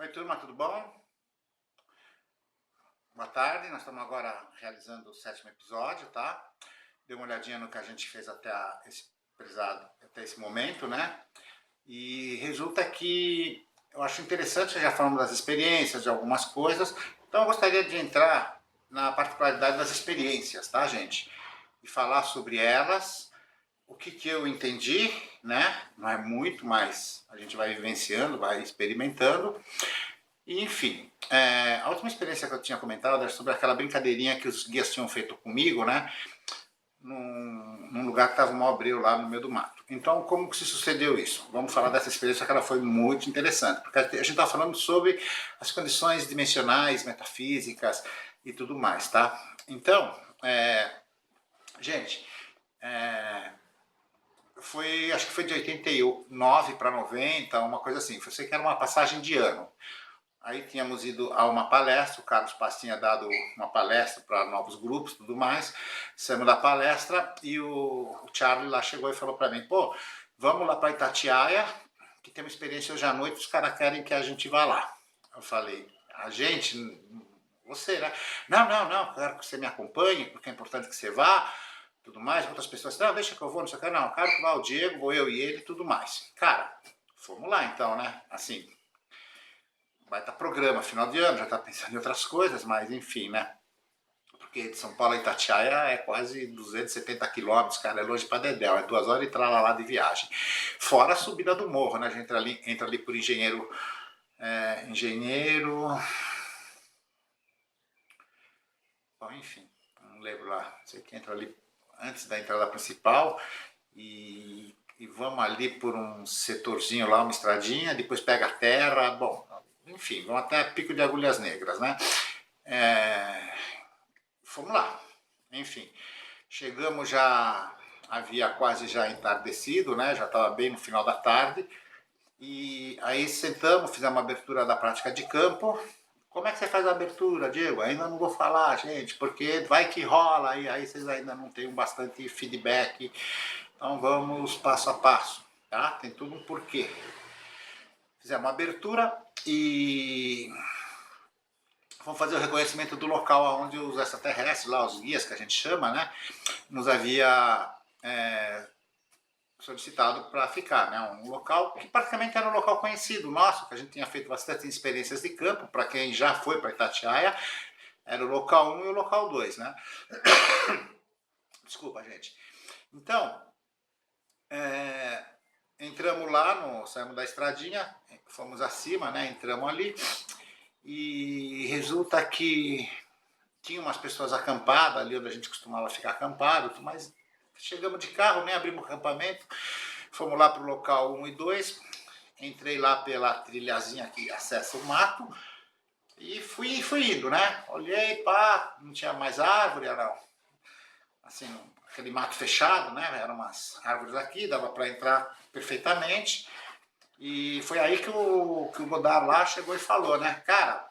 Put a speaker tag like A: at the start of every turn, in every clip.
A: Oi turma, tudo bom? Boa tarde, nós estamos agora realizando o 7º episódio, tá? Dê uma olhadinha no que a gente fez até esse momento, né? E resulta que eu acho interessante, já falamos das experiências, de algumas coisas, então eu gostaria de entrar na particularidade das experiências, tá, gente? E falar sobre elas, o que eu entendi, né? Não é muito, mas a gente vai vivenciando, vai experimentando. E, enfim, a última experiência que eu tinha comentado era sobre aquela brincadeirinha que os guias tinham feito comigo, né? Num lugar que estava um mau breu lá no meio do mato. Então, como que se sucedeu isso? Vamos falar dessa experiência que ela foi muito interessante, porque a gente está falando sobre as condições dimensionais, metafísicas e tudo mais, tá? Então, gente, acho que foi de 89 para 90, uma coisa assim. Eu sei que era uma passagem de ano. Aí tínhamos ido a uma palestra, o Carlos Paz tinha dado uma palestra para novos grupos e tudo mais. Saímos da palestra e o Charlie lá chegou e falou para mim, pô, vamos lá para Itatiaia, que tem uma experiência hoje à noite, os caras querem que a gente vá lá. Eu falei, a gente, você, né? Não, quero que você me acompanhe, porque é importante que você vá, tudo mais. Outras pessoas, não, deixa que eu vou, não sei o que, não, quero que vá o Diego, vou eu e ele e tudo mais. Cara, fomos lá então, né? Assim, vai estar programa, final de ano, já está pensando em outras coisas, mas enfim, né? Porque de São Paulo a Itatiaia é quase 270 quilômetros, cara, é longe para dedéu, é 2 horas e tralalá de viagem. Fora a subida do morro, né? A gente entra ali por Engenheiro... Bom, enfim, não lembro lá, sei que entra ali antes da entrada principal e vamos ali por um setorzinho lá, uma estradinha, depois pega a terra, bom, enfim, vamos até Pico de Agulhas Negras, né? Fomos lá, enfim, chegamos já, havia quase já entardecido, né? Já estava bem no final da tarde, e aí sentamos, fizemos uma abertura da prática de campo. Como é que você faz a abertura, Diego? Ainda não vou falar, gente, porque vai que rola, e aí vocês ainda não têm bastante feedback, então vamos passo a passo, tá? Tem tudo um porquê. Fizemos uma abertura e vamos fazer o reconhecimento do local onde os extraterrestres, lá os guias que a gente chama, né, nos havia solicitado para ficar, né, um local que praticamente era um local conhecido nosso, que a gente tinha feito bastante experiências de campo, para quem já foi para Itatiaia, era o local 1 e o local 2, né. Desculpa, gente. Então, entramos lá, saímos da estradinha, fomos acima, né, entramos ali, e resulta que tinha umas pessoas acampadas ali onde a gente costumava ficar acampado, mas chegamos de carro, nem abrimos o acampamento, fomos lá para o local 1 e 2, entrei lá pela trilhazinha que acessa o mato e fui indo, né? Olhei, pá, não tinha mais árvore, era assim, aquele mato fechado, né? Eram umas árvores aqui, dava para entrar perfeitamente. E foi aí que o Godard lá chegou e falou, né? Cara,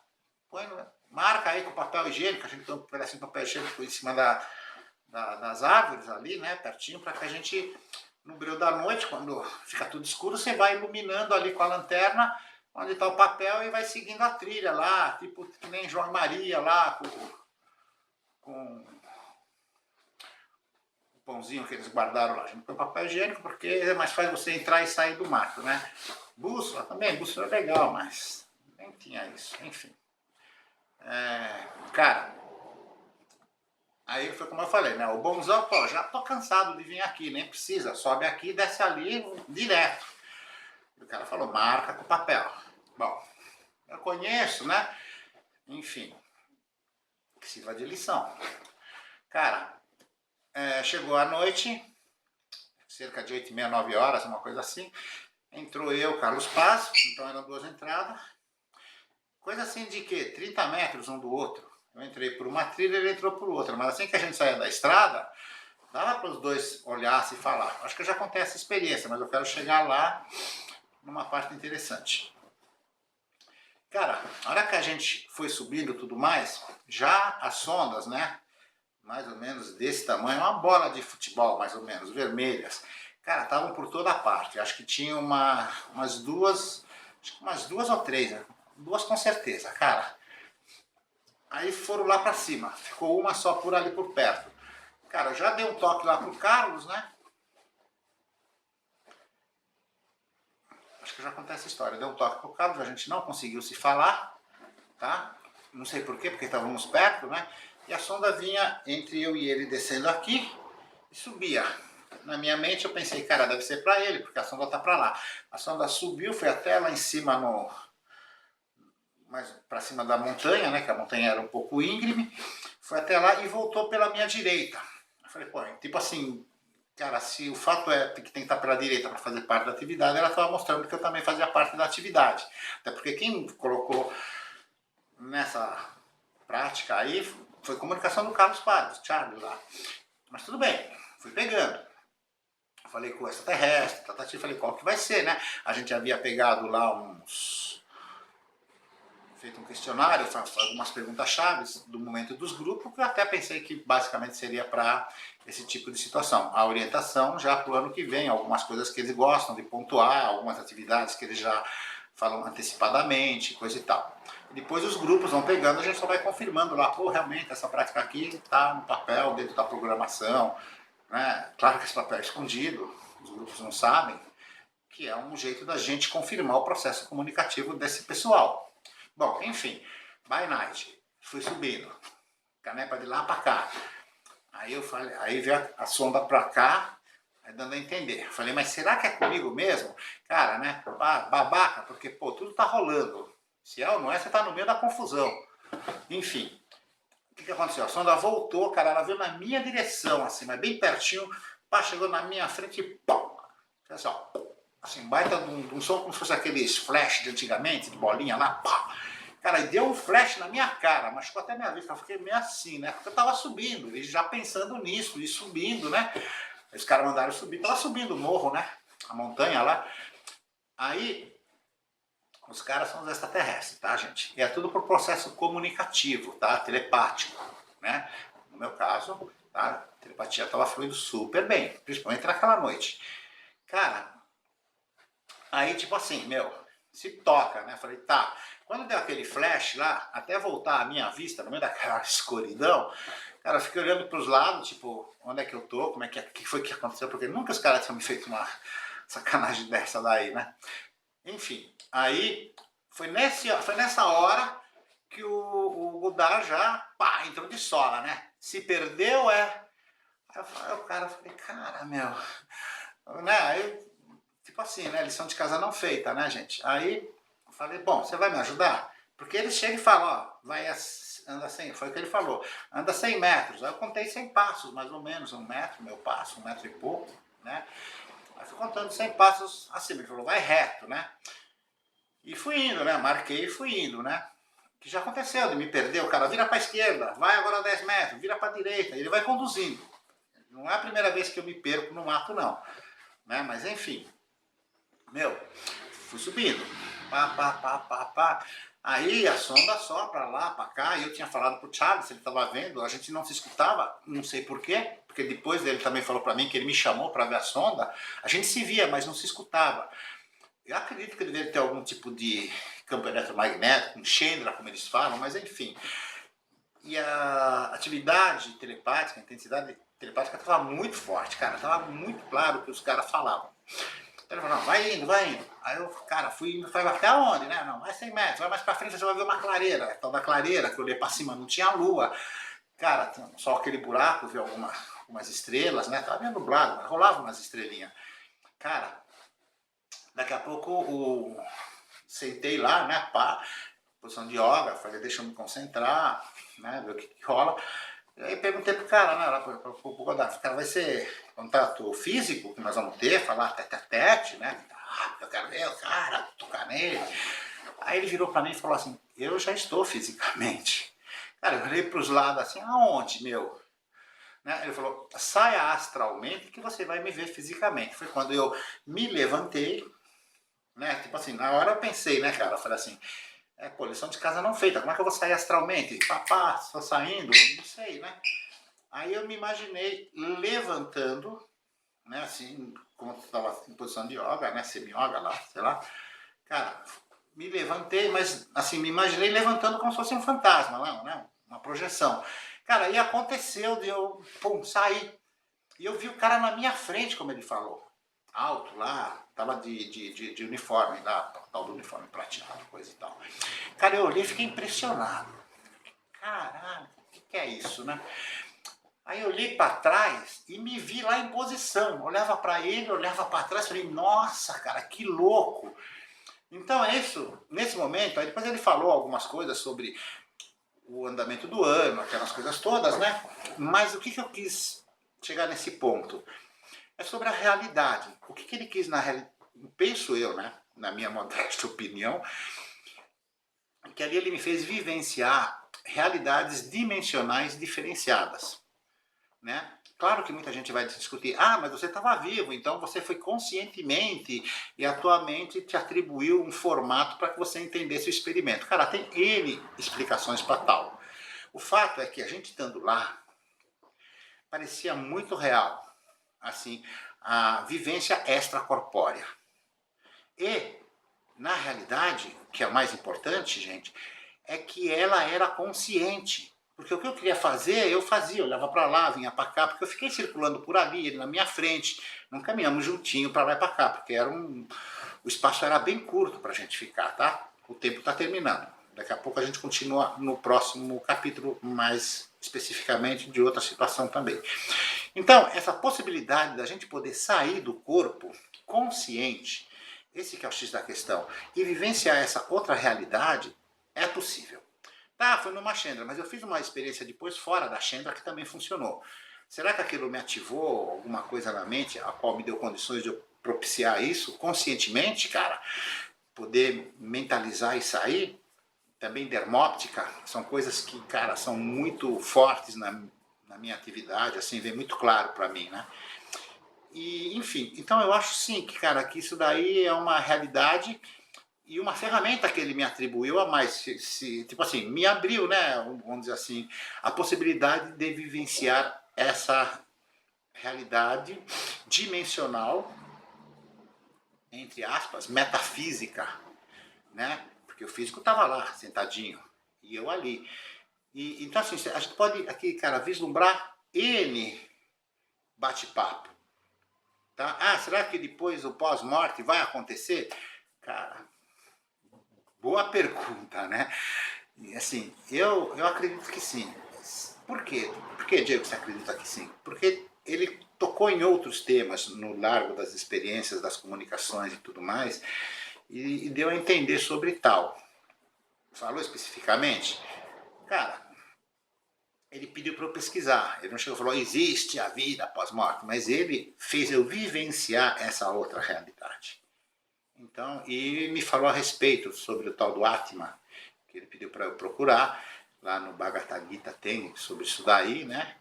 A: marca aí com papel higiênico, a gente tem um pedacinho de papel higiênico em cima das árvores ali, né? Pertinho, para que a gente, no breu da noite, quando fica tudo escuro, você vai iluminando ali com a lanterna onde está o papel e vai seguindo a trilha lá, tipo que nem João e Maria lá, com o pãozinho que eles guardaram lá. A gente põe papel higiênico porque é mais fácil você entrar e sair do mato, né? Bússola também, bússola é legal, mas nem tinha isso, enfim. Cara, aí foi como eu falei, né? O bonzão, pô, já tô cansado de vir aqui, nem precisa, sobe aqui e desce ali direto. E o cara falou, marca com papel. Bom, eu conheço, né? Enfim, que sirva de lição. Cara, chegou a noite, cerca de 8h30, 9 horas, uma coisa assim. Entrou eu, Carlos Paz, então eram 2 entradas. Coisa assim de que 30 metros um do outro. Eu entrei por uma trilha, ele entrou por outra. Mas assim que a gente saía da estrada, dava para os dois olhar e falar. Acho que eu já contei essa experiência, mas eu quero chegar lá numa parte interessante. Cara, a hora que a gente foi subindo e tudo mais, já as sondas, né? Mais ou menos desse tamanho, uma bola de futebol, mais ou menos, vermelhas. Cara, estavam por toda parte. Acho que tinha umas duas ou três, né? 2 com certeza, cara. Aí foram lá pra cima, ficou uma só por ali por perto. Cara, já dei um toque lá pro Carlos, né? Acho que já contei essa história. Deu um toque pro Carlos, a gente não conseguiu se falar, tá? Não sei porquê, porque estávamos perto, né? E a sonda vinha entre eu e ele descendo aqui e subia. Na minha mente eu pensei, cara, deve ser para ele, porque a sonda tá para lá. A sonda subiu, foi até lá em cima mais para cima da montanha, né? Que a montanha era um pouco íngreme. Foi até lá e voltou pela minha direita. Eu falei, pô, tipo assim, cara, se o fato é que tem que estar pela direita para fazer parte da atividade, ela estava mostrando que eu também fazia parte da atividade. Até porque quem colocou nessa prática aí foi comunicação do Carlos Padres, Charlie lá. Mas tudo bem, fui pegando. Falei com o extraterrestre, falei qual que vai ser, né? A gente havia pegado lá feito um questionário, algumas perguntas chaves do momento dos grupos, que eu até pensei que basicamente seria para esse tipo de situação. A orientação já para o ano que vem, algumas coisas que eles gostam de pontuar, algumas atividades que eles já falam antecipadamente, coisa e tal. E depois os grupos vão pegando, a gente só vai confirmando lá, pô, realmente essa prática aqui está no papel, dentro da programação, né? Claro que esse papel é escondido, os grupos não sabem, que é um jeito da gente confirmar o processo comunicativo desse pessoal. Bom, enfim, by night, fui subindo, canepa de lá para cá. Aí eu falei, aí veio a sonda para cá, aí dando a entender. Eu falei, mas será que é comigo mesmo? Cara, né, babaca, porque, pô, tudo tá rolando. Se é ou não é, você tá no meio da confusão. Enfim, o que aconteceu? A sonda voltou, cara, ela veio na minha direção, assim, mas bem pertinho, pá, chegou na minha frente e pum! Assim, baita de um som como se fosse aqueles flash de antigamente, de bolinha lá, pá! Cara, e deu um flash na minha cara, machucou até minha vista, eu fiquei meio assim, né? Porque eu tava subindo, e já pensando nisso, e subindo, né? Os caras mandaram subir, tava subindo o morro, né? A montanha lá. Aí, os caras são os extraterrestres, tá, gente? E é tudo por processo comunicativo, tá? Telepático, né? No meu caso, tá? A telepatia estava fluindo super bem, principalmente naquela noite. Cara, aí tipo assim, meu, se toca, né? Falei, tá. Quando deu aquele flash lá, até voltar a minha vista, no meio daquela escuridão, cara, eu fiquei olhando pros lados, tipo, onde é que eu tô, como é que foi que aconteceu, porque nunca os caras tinham me feito uma sacanagem dessa daí, né? Enfim, aí foi nessa hora que o Godard já, pá, entrou de sola, né? Se perdeu, é. Aí o cara, falei, cara, meu, né? Aí, tipo assim, né? Lição de casa não feita, né, gente? Aí eu falei, bom, você vai me ajudar? Porque ele chega e fala, ó, anda 100, foi o que ele falou, anda 100 metros. Aí eu contei 100 passos, mais ou menos, 1 metro, meu passo, 1 metro e pouco, né? Aí fui contando 100 passos acima, ele falou, vai reto, né? E fui indo, né? Marquei e fui indo, né? Que já aconteceu de me perder, o cara vira para a esquerda, vai agora 10 metros, vira para a direita, ele vai conduzindo. Não é a primeira vez que eu me perco no mato, não. Né? Mas enfim, meu, fui subindo. Pá, pá, pá, pá, pá. Aí a sonda só para lá, para cá, e eu tinha falado pro Charles, ele estava vendo, a gente não se escutava, não sei porquê, porque depois ele também falou para mim que ele me chamou para ver a sonda, a gente se via, mas não se escutava. Eu acredito que ele deve ter algum tipo de campo eletromagnético, um Chandra, como eles falam, mas enfim. E a atividade telepática, a intensidade telepática estava muito forte, cara. Estava muito claro o que os caras falavam. Então ele falou, não, vai indo, vai indo. Aí eu, cara, fui indo, foi até onde, né? Não, vai 100 metros, vai mais pra frente, você vai ver uma clareira. Então da clareira, que eu olhei pra cima, não tinha lua. Cara, só aquele buraco, vi algumas estrelas, né? Tava meio nublado, mas rolava umas estrelinhas. Cara, daqui a pouco sentei lá, né, pá, posição de yoga, falei, deixa eu me concentrar, né, ver o que rola. E aí perguntei pro cara, né, lá pro Godard, cara, vai ser contato físico que nós vamos ter, falar tete a tete, né, eu quero ver o cara, tocar nele. Aí ele virou pra mim e falou assim, eu já estou fisicamente. Cara, eu olhei pros lados assim, aonde, meu? Né? Ele falou, saia astralmente que você vai me ver fisicamente. Foi quando eu me levantei, né? Tipo assim, na hora eu pensei, né, cara? Eu falei assim, pô, lição de casa não feita, como é que eu vou sair astralmente? Papá, estou saindo? Não sei, né? Aí eu me imaginei levantando, né, assim, como eu estava em posição de yoga, né, semi-yoga lá, sei lá. Cara, me levantei, mas assim, me imaginei levantando como se fosse um fantasma, não, né? Uma projeção. Cara, e aconteceu de eu, pum, sair. E eu vi o cara na minha frente, como ele falou. Alto lá, tava de uniforme lá, tal do uniforme prateado, coisa e tal. Cara, eu olhei e fiquei impressionado. Caralho, o que é isso, né? Aí eu olhei para trás e me vi lá em posição. Olhava para ele, olhava para trás, falei, nossa, cara, que louco. Então é isso, nesse momento, aí depois ele falou algumas coisas sobre o andamento do ano, aquelas coisas todas, né? Mas o que eu quis chegar nesse ponto? É sobre a realidade. O que ele quis na realidade, penso eu, né? Na minha modesta opinião, que ali ele me fez vivenciar realidades dimensionais diferenciadas, né? Claro que muita gente vai discutir, ah, mas você estava vivo, então você foi conscientemente e a tua mente te atribuiu um formato para que você entendesse o experimento. Cara, tem N explicações para tal. O fato é que a gente estando lá, parecia muito real, assim, a vivência extracorpórea. E, na realidade, o que é mais importante, gente, é que ela era consciente. Porque o que eu queria fazer, eu fazia, eu olhava para lá, vinha para cá, porque eu fiquei circulando por ali, ele na minha frente, não caminhamos juntinho para lá e para cá, porque o espaço era bem curto para a gente ficar, tá? O tempo está terminando. Daqui a pouco a gente continua no próximo capítulo, mais especificamente de outra situação também. Então, essa possibilidade da gente poder sair do corpo consciente, esse que é o X da questão, e vivenciar essa outra realidade, é possível. Tá, foi numa Chandra, mas eu fiz uma experiência depois fora da Chandra que também funcionou. Será que aquilo me ativou alguma coisa na mente, a qual me deu condições de eu propiciar isso conscientemente, cara? Poder mentalizar e sair? Também dermóptica, são coisas que, cara, são muito fortes na minha atividade, assim, vem muito claro para mim, né? E, enfim, então eu acho sim que, cara, que isso daí é uma realidade e uma ferramenta que ele me atribuiu a mais, tipo assim, me abriu, né, vamos dizer assim, a possibilidade de vivenciar essa realidade dimensional, entre aspas, metafísica, né? Porque o físico estava lá, sentadinho, e eu ali. E, então, assim, a gente pode aqui, cara, vislumbrar N bate-papo. Tá? Ah, será que depois o pós-morte vai acontecer? Cara, boa pergunta, né? E, assim, eu acredito que sim. Por quê? Por que, Diego, você acredita que sim? Porque ele tocou em outros temas no largo das experiências, das comunicações e tudo mais, e deu a entender sobre tal. Falou especificamente? Cara, ele pediu para eu pesquisar. Ele não chegou e falou, existe a vida após morte, mas ele fez eu vivenciar essa outra realidade. Então, e me falou a respeito sobre o tal do Atma, que ele pediu para eu procurar. Lá no Bhagavad Gita tem sobre isso daí, né?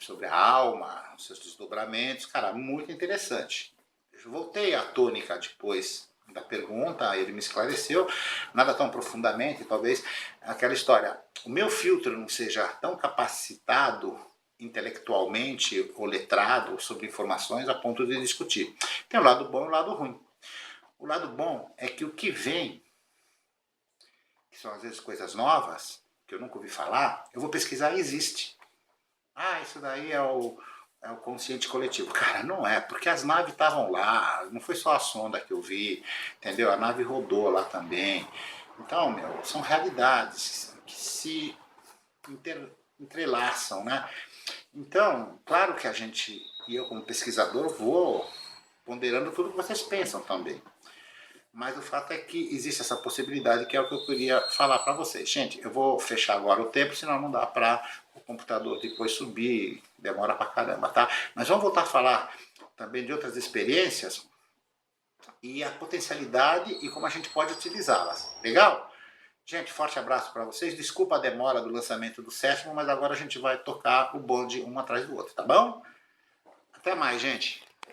A: Sobre a alma, os seus desdobramentos. Cara, muito interessante. Eu voltei à tônica depois da pergunta, ele me esclareceu, nada tão profundamente, talvez aquela história, o meu filtro não seja tão capacitado intelectualmente ou letrado sobre informações a ponto de discutir. Tem o lado bom e o lado ruim. O lado bom é que o que vem, que são às vezes coisas novas, que eu nunca ouvi falar, eu vou pesquisar e existe. Ah, isso daí é o consciente coletivo. Cara, não é, porque as naves estavam lá, não foi só a sonda que eu vi, entendeu? A nave rodou lá também. Então, meu, são realidades que se entrelaçam, né? Então, claro que a gente, e eu como pesquisador, vou ponderando tudo que vocês pensam também. Mas o fato é que existe essa possibilidade, que é o que eu queria falar para vocês. Gente, eu vou fechar agora o tempo, senão não dá para o computador depois subir, demora pra caramba, tá? Mas vamos voltar a falar também de outras experiências e a potencialidade e como a gente pode utilizá-las. Legal? Gente, forte abraço para vocês. Desculpa a demora do lançamento do 7º, mas agora a gente vai tocar o bonde um atrás do outro, tá bom? Até mais, gente.